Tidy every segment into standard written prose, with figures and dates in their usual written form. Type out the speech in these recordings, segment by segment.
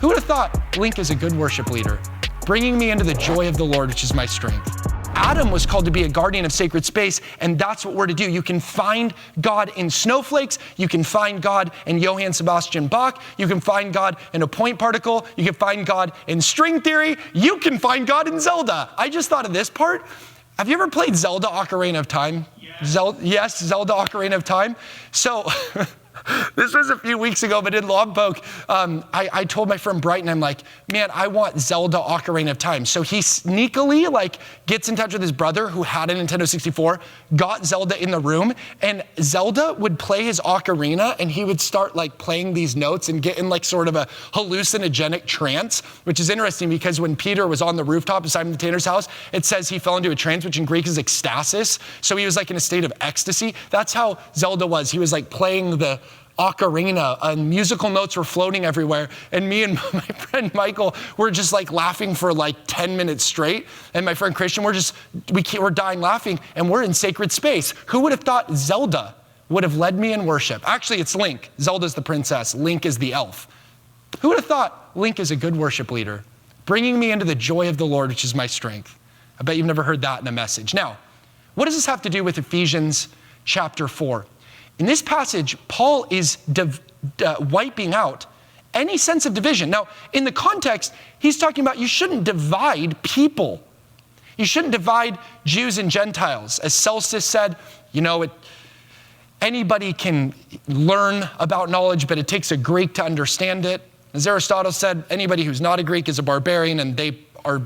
Who would have thought Link is a good worship leader, bringing me into the joy of the Lord, which is my strength? Adam was called to be a guardian of sacred space, and that's what we're to do. You can find God in snowflakes. You can find God in Johann Sebastian Bach. You can find God in a point particle. You can find God in string theory. You can find God in Zelda. I just thought of this part. Have you ever played Zelda Ocarina of Time? Yes, Zelda Ocarina of Time. So this was a few weeks ago, but in Lompoc, I told my friend Brighton, I'm like, man, I want Zelda Ocarina of Time. So he sneakily gets in touch with his brother who had a Nintendo 64, got Zelda in the room, and Zelda would play his ocarina and he would start playing these notes and get in sort of a hallucinogenic trance, which is interesting because when Peter was on the rooftop of Simon the Tanner's house, it says he fell into a trance, which in Greek is ekstasis. So he was in a state of ecstasy. That's how Zelda was. He was playing the ocarina and musical notes were floating everywhere. And me and my friend Michael were just laughing for 10 minutes straight. And my friend Christian, we're dying laughing and we're in sacred space. Who would have thought Zelda would have led me in worship? Actually, it's Link. Zelda's the princess. Link is the elf. Who would have thought Link is a good worship leader, bringing me into the joy of the Lord, which is my strength? I bet you've never heard that in a message. Now, what does this have to do with Ephesians chapter 4? In this passage, Paul is wiping out any sense of division. Now, in the context, he's talking about you shouldn't divide people. You shouldn't divide Jews and Gentiles. As Celsus said, anybody can learn about knowledge, but it takes a Greek to understand it. As Aristotle said, anybody who's not a Greek is a barbarian, and they are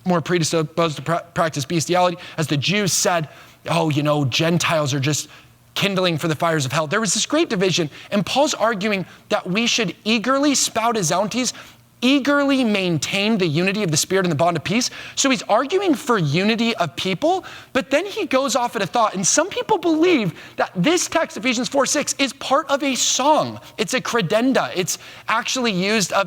more predisposed to practice bestiality. As the Jews said, Gentiles are just kindling for the fires of hell. There was this great division, and Paul's arguing that we should eagerly spout his bounties, eagerly maintain the unity of the Spirit and the bond of peace. So he's arguing for unity of people, but then he goes off at a thought, and some people believe that this text, Ephesians 4:6, is part of a song. It's a credenda. It's actually used for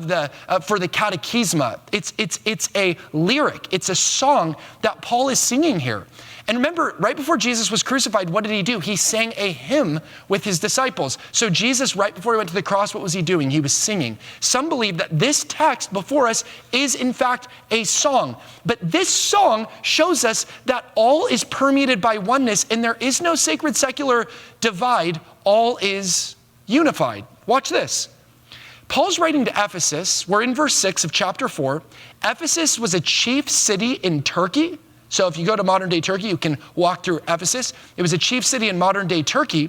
the catechisma. It's a lyric. It's a song that Paul is singing here. And remember, right before Jesus was crucified, what did he do? He sang a hymn with his disciples. So Jesus, right before he went to the cross, what was he doing? He was singing. Some believe that this text before us is in fact a song. But this song shows us that all is permeated by oneness and there is no sacred secular divide. All is unified. Watch this. Paul's writing to Ephesus. We're in verse 6 of chapter 4. Ephesus was a chief city in Turkey. So if you go to modern day Turkey, you can walk through Ephesus. It was a chief city in modern day Turkey.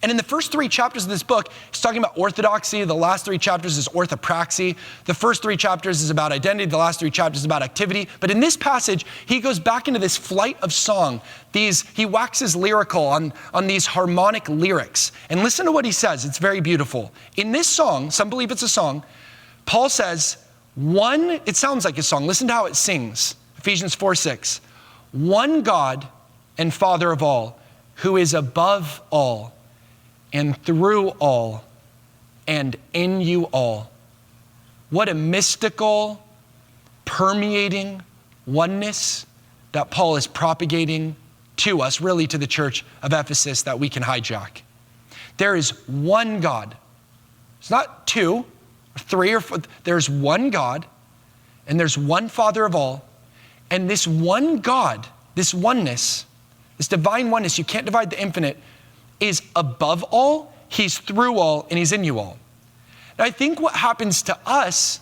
And in the first 3 chapters of this book, he's talking about orthodoxy. The last 3 chapters is orthopraxy. The first 3 chapters is about identity. The last 3 chapters is about activity. But in this passage, he goes back into this flight of song. He waxes lyrical on these harmonic lyrics. And listen to what he says. It's very beautiful. In this song, some believe it's a song, Paul says, it sounds like a song. Listen to how it sings. Ephesians 4:6, one God and Father of all, who is above all and through all and in you all. What a mystical, permeating oneness that Paul is propagating to us, really to the church of Ephesus, that we can hijack. There is one God. It's not 2 or 3 or 4. There's one God and there's one Father of all. And this one God, this oneness, this divine oneness, you can't divide the infinite, is above all, he's through all, and he's in you all. Now, I think what happens to us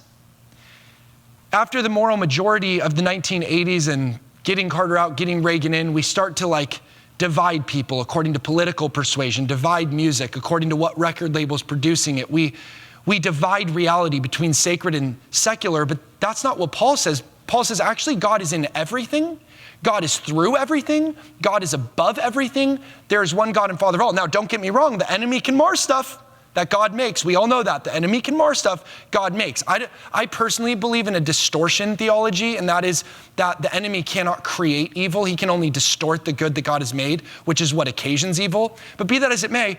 after the moral majority of the 1980s and getting Carter out, getting Reagan in, we start to divide people according to political persuasion, divide music according to what record label's producing it. We divide reality between sacred and secular, but that's not what Paul says. Paul says, actually, God is in everything. God is through everything. God is above everything. There is one God and Father of all. Now, don't get me wrong. The enemy can mar stuff that God makes. We all know that. The enemy can mar stuff God makes. I personally believe in a distortion theology, and that is that the enemy cannot create evil. He can only distort the good that God has made, which is what occasions evil. But be that as it may,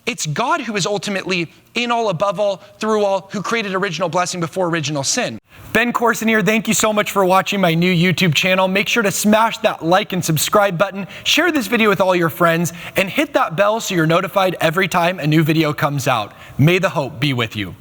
it's God who is ultimately in all, above all, through all, who created original blessing before original sin. Ben Courson here. Thank you so much for watching my new YouTube channel. Make sure to smash that like and subscribe button, share this video with all your friends, and hit that bell so you're notified every time a new video comes out. May the hope be with you.